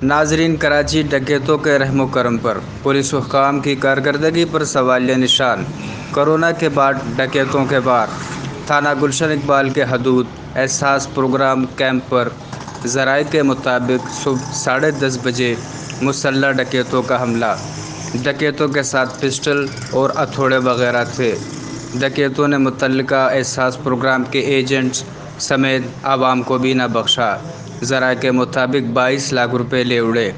नाजरीन, कराची डकैतों के रहमो करम पर पुलिस हुक्काम की कारकर्दगी पर सवालिया निशान। कोरोना के बाद डकैतों के वार। थाना गुलशन इकबाल के हदूद एहसास प्रोग्राम कैंप पर ज़राए के मुताबिक सुबह 10:30 बजे मुसल्लह डकैतों का हमला। डकैतों के साथ पिस्टल और हथौड़े वगैरह थे। डकैतों ने मुतल्लिका एहसास प्रोग्राम के एजेंट्स समेत आवाम को भी न बख्शा। ज़राए के मुताबिक 22 लाख रुपए ले उड़े।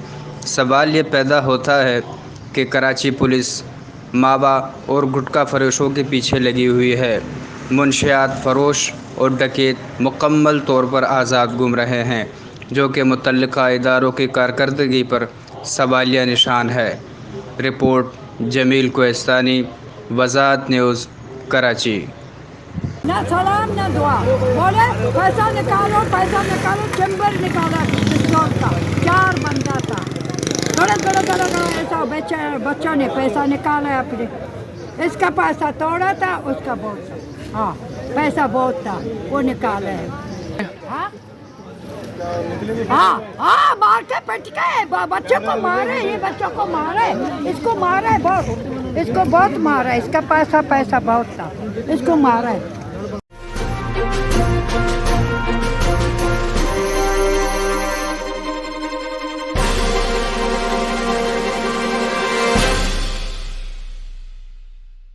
सवाल ये पैदा होता है कि कराची पुलिस मावा और गुटखा फरोशों के पीछे लगी हुई है। मुंशियात फरोश और डकैत मुकम्मल तौर पर आज़ाद घूम रहे हैं, जो कि मुतल्लिका इदारों की कारकर्दगी पर सवालिया निशान है। Report Jamil Kohistani, Wazahat news, Karachi. ना सलाम ना दुआ, बोले पैसा निकालो, चैम्बर निकाला पिस्तौल का, 4 बंदा था। गड़ा ऐसा बच्चा ने पैसा निकाला अपने, इसका पैसा थोड़ा था, उसका बहुत था। हाँ, पैसा बहुत था, वो निकाला है। हाँ हाँ, मार के पिट के बच्चे को मारे, ये बच्चों को मारे, इसको मारे बहुत, इसको बहुत मारा, इसका पैसा बहुत था, इसको मारा है।